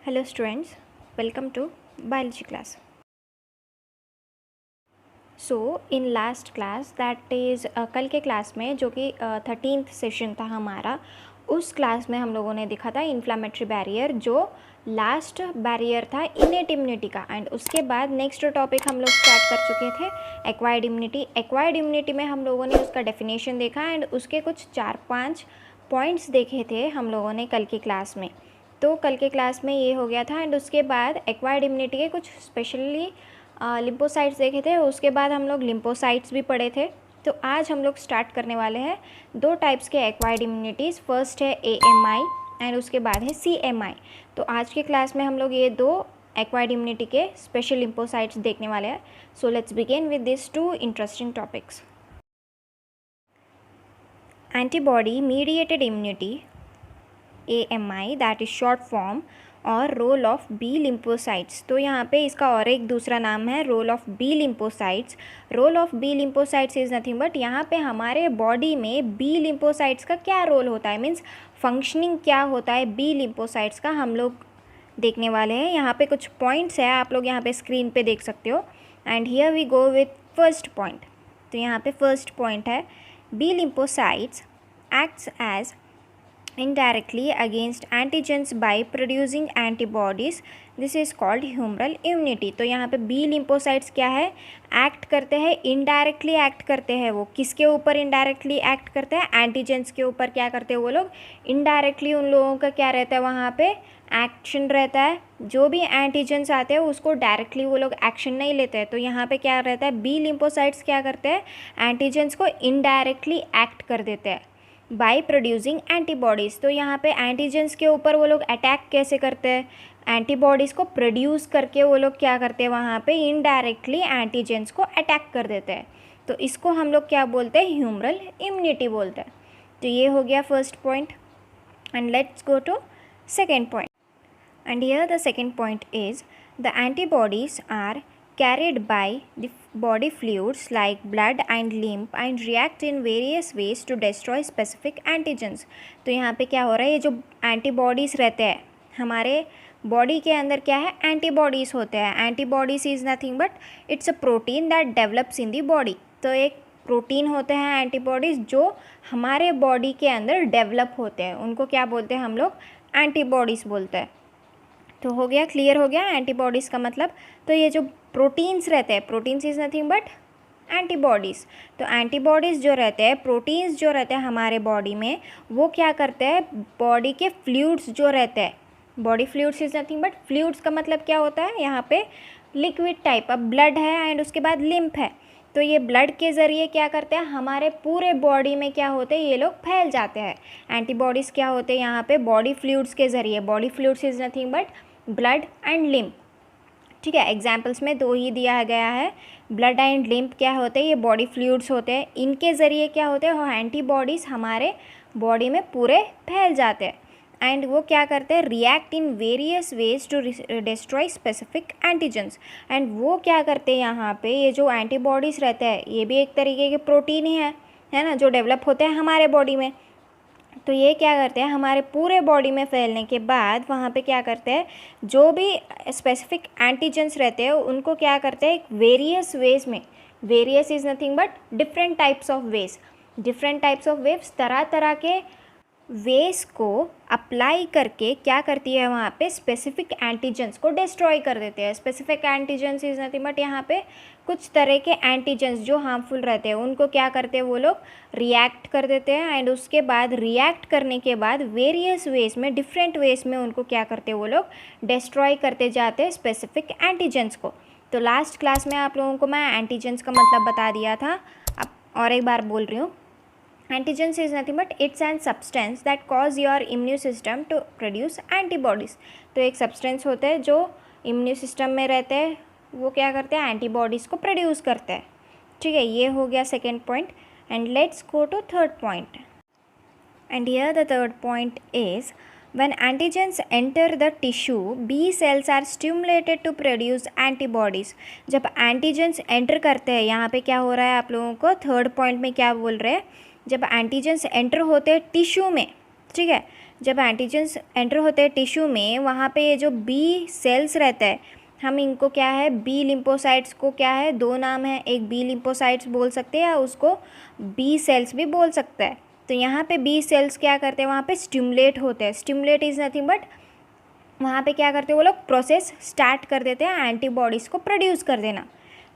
Hello students, welcome to biology class. So in last class that is कल के class में जो कि 13th सेशन था हमारा, उस क्लास में हम लोगों ने देखा था इन्फ्लामेटरी बैरियर जो लास्ट बैरियर था इनेट इम्यूनिटी का। एंड उसके बाद नेक्स्ट टॉपिक हम लोग स्टार्ट कर चुके थे एक्वायर्ड इम्यूनिटी। एक्वायर्ड इम्यूनिटी में हम लोगों ने उसका डेफिनेशन देखा एंड उसके कुछ 4-5 पॉइंट्स देखे थे हम लोगों ने कल की क्लास में। तो कल के क्लास में ये हो गया था एंड उसके बाद एक्वायर्ड इम्यूनिटी के कुछ स्पेशली लिम्फोसाइट्स देखे थे। उसके बाद हम लोग लिम्फोसाइट्स भी पढ़े थे। तो आज हम लोग स्टार्ट करने वाले हैं 2 टाइप्स के एक्वायर्ड इम्यूनिटीज़। फर्स्ट है AMI एंड उसके बाद है CMI। तो आज के क्लास में हम लोग ये 2 एक्वायर्ड इम्यूनिटी के स्पेशल लिम्फोसाइट्स देखने वाले हैं। So let's begin with this 2 interesting topics. Antibody mediated immunity AMI that is short form और रोल ऑफ बी लिम्फोसाइट्स। तो यहाँ पे इसका और एक दूसरा नाम है role of B lymphocytes. Role of B lymphocytes is nothing but यहाँ पे हमारे बॉडी में बी लिम्फोसाइट्स का क्या रोल होता है, मीन्स फंक्शनिंग क्या होता है बी लिम्फोसाइट्स का, हम लोग देखने वाले हैं। यहाँ पे कुछ पॉइंट्स है, आप लोग यहाँ पे स्क्रीन पे देख सकते हो। And here we go with first point. तो यहाँ पे फर्स्ट पॉइंट है B lymphocytes acts as indirectly against antigens by producing antibodies. This is called humoral immunity. तो यहाँ पे बी लिम्फोसाइट्स क्या है, एक्ट करते हैं, इनडायरेक्टली एक्ट करते हैं। वो किसके ऊपर इनडायरेक्टली एक्ट करते हैं, एंटीजेंस के ऊपर क्या करते हैं वो लोग, इनडायरेक्टली उन लोगों का क्या रहता है वहाँ पे एक्शन रहता है। जो भी एंटीजेंस आते हैं उसको डायरेक्टली वो लोग एक्शन नहीं लेते हैं। तो यहाँ पे क्या रहता है, बी लिम्फोसाइट्स क्या करते हैं, एंटीजेंस को इनडायरेक्टली एक्ट कर देते हैं बाई प्रोड्यूसिंग एंटीबॉडीज़। तो यहाँ पे एंटीजेंस के ऊपर वो लोग अटैक कैसे करते हैं, एंटीबॉडीज़ को प्रोड्यूस करके वो लोग क्या करते हैं वहाँ पे इनडायरेक्टली एंटीजेंस को अटैक कर देते हैं। तो इसको हम लोग क्या बोलते हैं, ह्यूमरल इम्यूनिटी बोलते हैं। तो ये हो गया first point. And let's go to second point. And here the second point is the antibodies are carried by the body fluids like blood and lymph and react in various ways to destroy specific antigens. तो यहाँ पे क्या हो रहा है, ये जो antibodies रहते हैं हमारे बॉडी के अंदर क्या है, एंटीबॉडीज़ होते हैं। Antibodies is nothing but it's a protein that develops in the body. तो एक प्रोटीन होते हैं एंटीबॉडीज़ जो हमारे बॉडी के अंदर डेवलप होते हैं, उनको क्या बोलते हैं हम लोग, एंटीबॉडीज़ बोलते हैं। तो हो गया, क्लियर हो गया एंटीबॉडीज़ का मतलब। तो ये जो प्रोटीन्स रहते हैं, proteins is nothing but antibodies. तो एंटीबॉडीज़ जो रहते हैं, प्रोटीन्स जो रहते हैं हमारे बॉडी में, वो क्या करते हैं, बॉडी के फ्लूइड्स जो रहते हैं, body fluids is nothing but, fluids का मतलब क्या होता है, यहाँ पे लिक्विड टाइप। अब ब्लड है एंड उसके बाद लिम्फ है। तो ये ब्लड के ज़रिए क्या करते हैं, हमारे पूरे बॉडी में क्या होते हैं, ये लोग फैल जाते हैं। एंटीबॉडीज़ क्या होते हैं यहाँ पे, बॉडी फ्लूइड्स के ज़रिए। Body fluids is nothing but blood and lymph. ठीक है, एग्जाम्पल्स में 2 ही दिया गया है। ब्लड एंड लिम्फ क्या होते हैं, ये बॉडी फ्लूइड्स होते हैं। इनके ज़रिए क्या होते हैं, एंटीबॉडीज़ हमारे बॉडी में पूरे फैल जाते हैं। एंड वो क्या करते हैं, react in various ways to destroy specific antigens. And वो क्या करते हैं यहाँ पे, ये जो एंटीबॉडीज़ रहते हैं ये भी एक तरीके के प्रोटीन ही है ना, जो डेवलप होते हैं हमारे बॉडी में। तो ये क्या करते हैं, हमारे पूरे बॉडी में फैलने के बाद वहाँ पे क्या करते हैं, जो भी स्पेसिफिक एंटीजेंस रहते हैं उनको क्या करते हैं, वेरियस वेज में, various is nothing but different types of ways, different types of waves, तरह तरह के वेस को अप्लाई करके क्या करती है वहाँ पे, स्पेसिफिक एंटीजेंस को डिस्ट्रॉय कर देते हैं। Specific antigens is nothing but यहाँ पे कुछ तरह के एंटीजेंस जो हार्मफुल रहते हैं उनको क्या करते हैं वो लोग रिएक्ट कर देते हैं। एंड उसके बाद रिएक्ट करने के बाद वेरियस वेज में, डिफरेंट वेज में उनको क्या करते हैं वो लोग डिस्ट्रॉय करते जाते हैं स्पेसिफिक एंटीजेंस को। तो लास्ट क्लास में आप लोगों को मैं एंटीजेंस का मतलब बता दिया था, अब और एक बार बोल रही हूँ। Antigens is nothing but it's an substance that cause your immune system to produce antibodies. तो एक substance होते हैं जो immune system में रहते हैं, वो क्या करते हैं, एंटीबॉडीज़ को प्रोड्यूस करते हैं। ठीक है, ये हो गया second point. And let's go to third point. And here the third point is when antigens enter the tissue, B cells are stimulated to produce antibodies. जब antigens enter करते हैं, यहाँ पे क्या हो रहा है आप लोगों को, थर्ड पॉइंट में क्या बोल रहे हैं, जब एंटीजन्स एंटर होते हैं टिश्यू में, ठीक है, जब एंटीजन्स एंटर होते हैं टिश्यू में, वहाँ पे ये जो बी सेल्स रहता है, हम इनको क्या है, बी लिम्फोसाइट्स को क्या है, दो नाम है, एक बी लिम्फोसाइट्स बोल सकते हैं या उसको बी सेल्स भी बोल सकता है। तो यहाँ पे बी सेल्स क्या करते हैं, वहाँ पे स्टिमुलेट होते हैं। स्टिमुलेट इज़ नथिंग बट वहाँ पे क्या करते हैं वो लोग, प्रोसेस स्टार्ट कर देते हैं एंटीबॉडीज़ को प्रोड्यूस कर देना।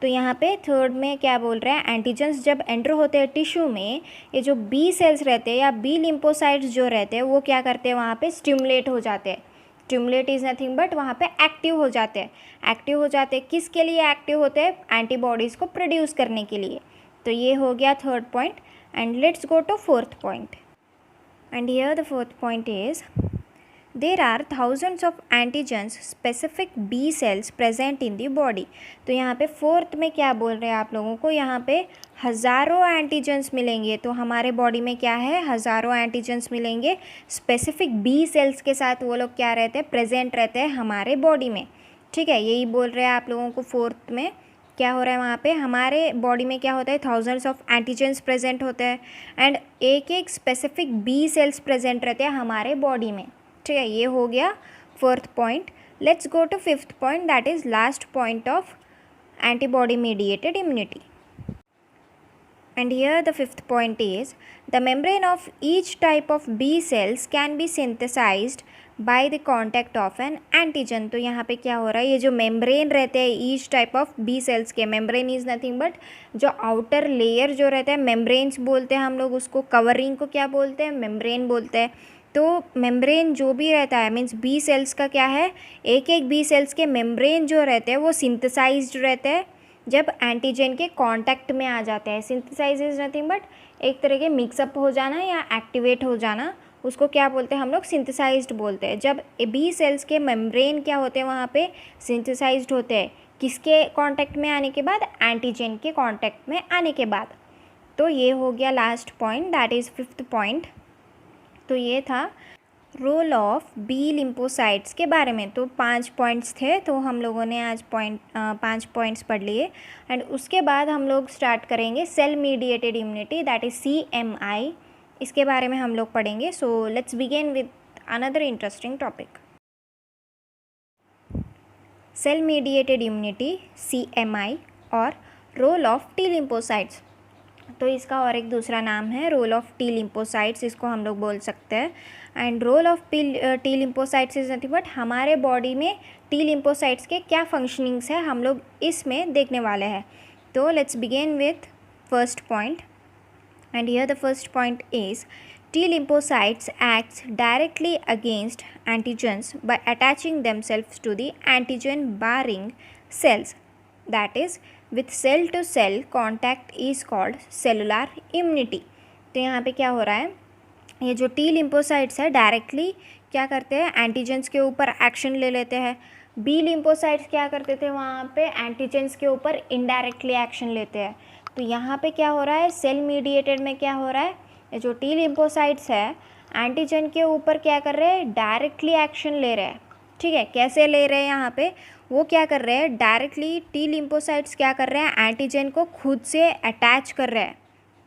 तो यहाँ पे थर्ड में क्या बोल रहे हैं, एंटीजन्स जब एंटर होते हैं टिश्यू में, ये जो बी सेल्स रहते हैं या बी लिम्फोसाइट्स जो रहते हैं वो क्या करते हैं, वहाँ पे स्टिमुलेट हो जाते हैं। स्टिमुलेट इज़ नथिंग बट वहाँ पे एक्टिव हो जाते हैं। एक्टिव हो जाते हैं किसके लिए एक्टिव होते हैं, एंटीबॉडीज़ को प्रोड्यूस करने के लिए। तो ये हो गया third point. And let's go to fourth point. And here the fourth point is there are thousands of antigens specific B cells present in the body. तो यहाँ पे फोर्थ में क्या बोल रहे हैं आप लोगों को, यहाँ पे हज़ारों एंटीजन्स मिलेंगे। तो हमारे बॉडी में क्या है, हज़ारों एंटीजन्स मिलेंगे स्पेसिफिक बी सेल्स के साथ, वो लोग क्या रहते हैं, प्रेजेंट रहते हैं हमारे बॉडी में, ठीक है। यही बोल रहे हैं आप लोगों को फोर्थ में क्या हो रहा है, वहाँ पे हमारे बॉडी में क्या होता है, थाउजेंड्स ऑफ एंटीजन्स प्रेजेंट होते हैं एंड एक एक स्पेसिफिक बी सेल्स प्रेजेंट रहते हैं हमारे बॉडी में, ठीक है। ये हो गया fourth point. Let's go to fifth point, that is last point of antibody mediated immunity. And here the fifth point is the membrane of each type of B cells can be synthesized by the contact of an antigen। तो यहाँ पे क्या हो रहा है, ये जो membrane रहते हैं each type of B cells के, मेम्ब्रेन इज़ नथिंग बट जो आउटर लेयर जो रहता है, मेम्ब्रेन्स बोलते हैं हम लोग उसको, कवरिंग को क्या बोलते हैं, मेम्ब्रेन बोलते हैं। तो मेम्ब्रेन जो भी रहता है, मीन्स बी सेल्स का क्या है, एक एक बी सेल्स के मेम्ब्रेन जो रहते हैं वो सिंथेसाइज्ड रहते हैं जब एंटीजन के कांटेक्ट में आ जाते हैं। सिंथेसाइज इज नथिंग बट एक तरह के मिक्सअप हो जाना या एक्टिवेट हो जाना, उसको क्या बोलते हैं हम लोग, सिंथेसाइज्ड बोलते हैं। जब बी सेल्स के मेम्ब्रेन क्या होते हैं, वहाँ पे सिंथेसाइज्ड होते हैं किसके कांटेक्ट में आने के बाद, एंटीजन के कांटेक्ट में आने के बाद। तो ये हो गया last point, that is fifth point. तो ये था रोल ऑफ बी लिम्फोसाइट्स के बारे में। तो 5 पॉइंट्स थे, तो हम लोगों ने आज 5 पॉइंट्स पढ़ लिए एंड उसके बाद हम लोग स्टार्ट करेंगे cell mediated immunity, that is CMI। इसके बारे में हम लोग पढ़ेंगे। So let's begin with another interesting topic, cell mediated immunity CMI और रोल ऑफ टी लिम्फोसाइट्स। तो इसका और एक दूसरा नाम है रोल ऑफ टी लिम्फोसाइट्स, इसको हम लोग बोल सकते हैं। And role of T lymphocytes is nothing but हमारे बॉडी में टी लिम्फोसाइट्स के क्या फंक्शनिंग्स है हम लोग इसमें देखने वाले हैं। तो let's begin with first point. And here the first point is T lymphocytes acts directly against antigens by attaching themselves to the antigen barring cells, that is with cell to cell contact is called cellular immunity। तो यहाँ पे क्या हो रहा है, ये जो T lymphocytes है डायरेक्टली क्या करते हैं, एंटीजेंस के ऊपर एक्शन ले लेते हैं। बी लिम्फोसाइट्स क्या करते थे, वहाँ पे एंटीजेंस के ऊपर इनडायरेक्टली एक्शन लेते हैं। तो यहाँ पे क्या हो रहा है, सेल मीडिएटेड में क्या हो रहा है, ये जो टी लिम्फोसाइट्स है एंटीजन के ऊपर क्या कर रहे हैं, डायरेक्टली एक्शन ले रहे हैं, ठीक है। कैसे ले रहे हैं, यहाँ पे वो क्या कर रहे हैं, डायरेक्टली टी लिम्फोसाइट्स क्या कर रहे हैं, एंटीजन को खुद से अटैच कर रहे हैं,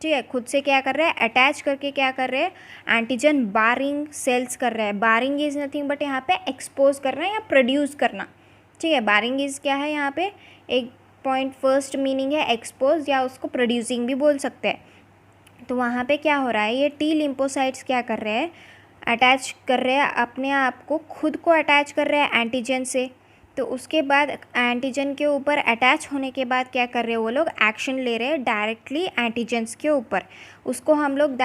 ठीक है। खुद से क्या कर रहे हैं, अटैच करके क्या कर रहे हैं, एंटीजन बारिंग सेल्स कर रहे हैं। बारिंग इज़ नथिंग बट यहाँ पे एक्सपोज करना या प्रोड्यूस करना, ठीक है। बारिंग इज़ क्या है, यहाँ पे एक पॉइंट फर्स्ट मीनिंग है एक्सपोज, या उसको प्रोड्यूसिंग भी बोल सकते हैं। तो वहाँ पे क्या हो रहा है, ये टी लिम्फोसाइट्स क्या कर रहे हैं, अटैच कर रहे हैं अपने आप को, खुद को अटैच कर रहे हैं एंटीजन से। तो उसके बाद एंटीजन के ऊपर अटैच होने के बाद क्या कर रहे हैं, वो लोग एक्शन ले रहे हैं डायरेक्टली एंटीजन्स के ऊपर। उसको हम लोग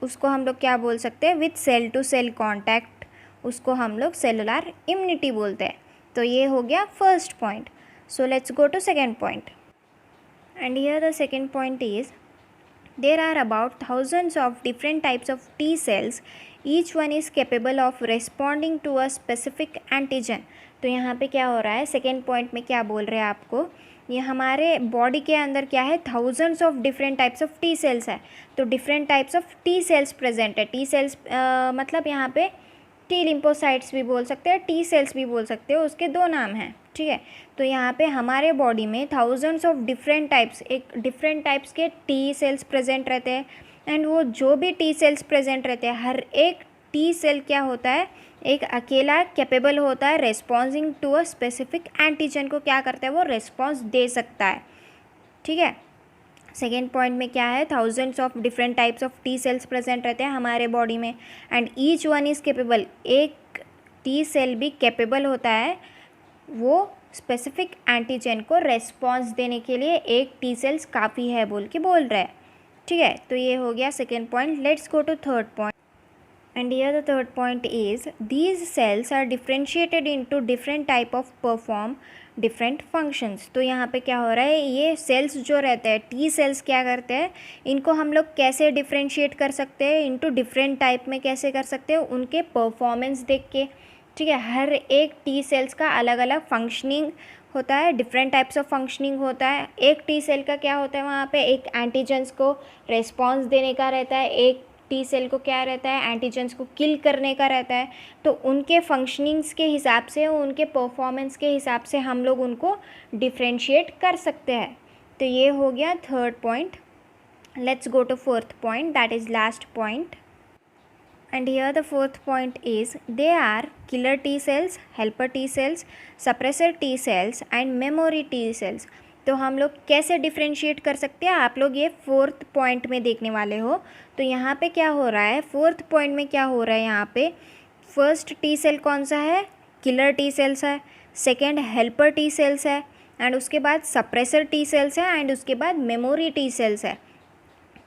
उसको हम लोग क्या बोल सकते हैं, with cell to cell contact, उसको हम लोग सेलुलर इम्यूनिटी बोलते हैं। तो ये हो गया first point. So let's go to second point. And here the second point is there are about thousands of different types of T cells, each one is capable of responding to a specific antigen। तो यहाँ पे क्या हो रहा है, second point में क्या बोल रहे हैं आपको, ये हमारे बॉडी के अंदर क्या है, thousands of different types of T cells है। तो different types of T cells present है। टी सेल्स मतलब यहाँ पे टी लिम्फोसाइट्स भी बोल सकते हैं, टी सेल्स भी बोल सकते हो, उसके दो नाम हैं, ठीक है। तो यहाँ पे हमारे बॉडी में थाउजेंड्स ऑफ डिफरेंट टाइप्स के टी सेल्स प्रेजेंट रहते हैं। एंड वो जो भी टी सेल्स प्रेजेंट रहते हैं, हर एक टी सेल क्या होता है, एक अकेला कैपेबल होता है रेस्पॉन्सिंग टू अ स्पेसिफिक एंटीजन को क्या करता है, वो रेस्पॉन्स दे सकता है। ठीक है। सेकेंड पॉइंट में क्या है, thousands of different types of T cells present रहते हैं हमारे बॉडी में and each one is capable, एक टी सेल भी कैपेबल होता है वो स्पेसिफिक एंटीजन को रेस्पॉन्स देने के लिए एक टी सेल्स काफ़ी है बोल के बोल रहा है। ठीक है, तो ये हो गया second point. Let's go to third point and here the third point is these cells are differentiated into different type of perform different functions. तो यहाँ पे क्या हो रहा है, ये सेल्स जो रहते हैं टी सेल्स क्या करते हैं, इनको हम लोग कैसे डिफ्रेंशिएट कर सकते हैं इनटू डिफरेंट टाइप में, कैसे कर सकते हैं, उनके परफॉर्मेंस देख के। ठीक है, हर एक टी सेल्स का अलग अलग फंक्शनिंग होता है, डिफरेंट टाइप्स ऑफ फंक्शनिंग होता है। एक टी सेल का क्या होता है, वहाँ पे एक एंटीजन्स को रेस्पॉन्स देने का रहता है, एक टी सेल को क्या रहता है, एंटीजन्स को किल करने का रहता है। तो उनके फंक्शनिंग्स के हिसाब से, उनके परफॉर्मेंस के हिसाब से हम लोग उनको डिफ्रेंशिएट कर सकते हैं। तो ये हो गया third point. Let's go to fourth point, that is last point. And here the fourth point is they are killer T cells, helper T cells, suppressor T cells and memory T cells। तो हम लोग कैसे differentiate कर सकते हैं, आप लोग ये फोर्थ पॉइंट में देखने वाले हो। तो यहाँ पे क्या हो रहा है, फोर्थ पॉइंट में क्या हो रहा है, यहाँ पे फर्स्ट टी सेल कौन सा है, किलर टी सेल्स है, सेकेंड हेल्पर टी सेल्स है एंड उसके बाद सप्रेसर टी सेल्स है एंड उसके बाद मेमोरी टी सेल्स है।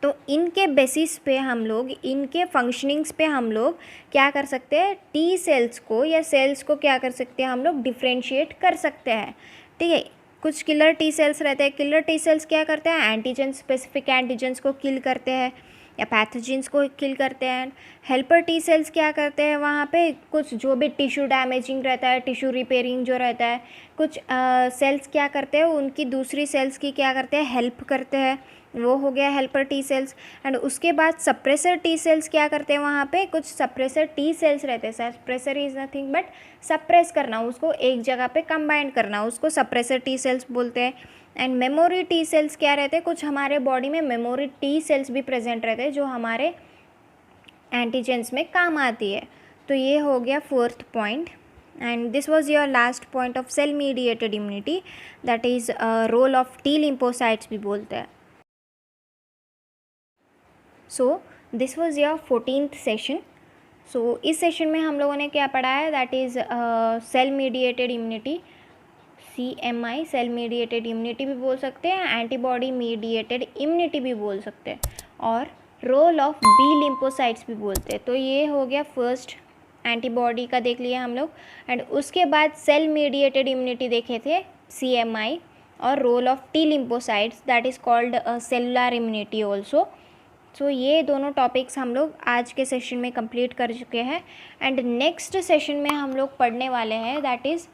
तो इनके बेसिस पे हम लोग, इनके फंक्शनिंग्स पे हम लोग क्या कर सकते हैं, टी सेल्स को या सेल्स को क्या कर सकते हैं, हम लोग डिफ्रेंशिएट कर सकते हैं। ठीक है, कुछ किलर टी सेल्स रहते हैं, किलर टी सेल्स क्या करते हैं, एंटीजन, स्पेसिफिक एंटीजन्स को किल करते हैं या पैथोजेंस को किल करते हैं। हेल्पर टी सेल्स क्या करते हैं, वहाँ पे कुछ जो भी टिश्यू डैमेजिंग रहता है, टिश्यू रिपेयरिंग जो रहता है, कुछ सेल्स क्या करते हैं, उनकी दूसरी सेल्स की क्या करते हैं, हेल्प करते हैं, वो हो गया हेल्पर टी सेल्स। एंड उसके बाद सप्रेसर टी सेल्स क्या करते हैं, वहाँ पे कुछ सप्रेसर टी सेल्स रहते हैं। Suppressor is nothing but suppress करना, उसको एक जगह पे कंबाइन करना, उसको सप्रेसर टी सेल्स बोलते हैं। एंड मेमोरी टी सेल्स क्या रहते हैं, कुछ हमारे बॉडी में मेमोरी टी सेल्स भी प्रेजेंट रहते हैं जो हमारे एंटीजेंस में काम आती है। तो ये हो गया fourth point and this was your last point of cell mediated immunity, that is role of T lymphocytes भी बोलते हैं। So this was your 14th session. So इस सेशन में हम लोगों ने क्या पढ़ा है, that is cell mediated immunity, CMI, cell mediated immunity भी बोल सकते हैं, एंटीबॉडी मीडिएटेड इम्यूनिटी भी बोल सकते हैं और रोल ऑफ बी लिम्फोसाइट्स भी बोलते हैं। तो ये हो गया फर्स्ट, एंटीबॉडी का देख लिया हम लोग एंड उसके बाद सेल मीडिएटेड इम्यूनिटी देखे थे, CMI, और role of T lymphocytes, that is called cellular immunity also. So ये दोनों टॉपिक्स हम लोग आज के सेशन में कंप्लीट कर चुके हैं एंड नेक्स्ट सेशन में हम लोग पढ़ने वाले हैं, दैट इज़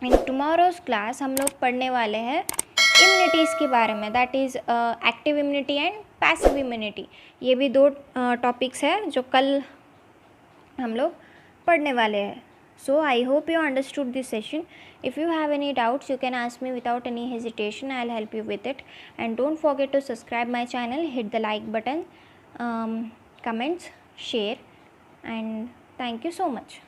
इन टुमारोज़ क्लास हम लोग पढ़ने वाले हैं इम्यूनिटीज़ के बारे में, that is active immunity and passive immunity. ये भी दो टॉपिक्स हैं जो कल हम लोग पढ़ने वाले हैं। So I hope you understood this session. If you have any doubts, you can ask me without any hesitation. I'll help you with it. And don't forget to subscribe my channel, hit the like button, comments, share, and thank you so much.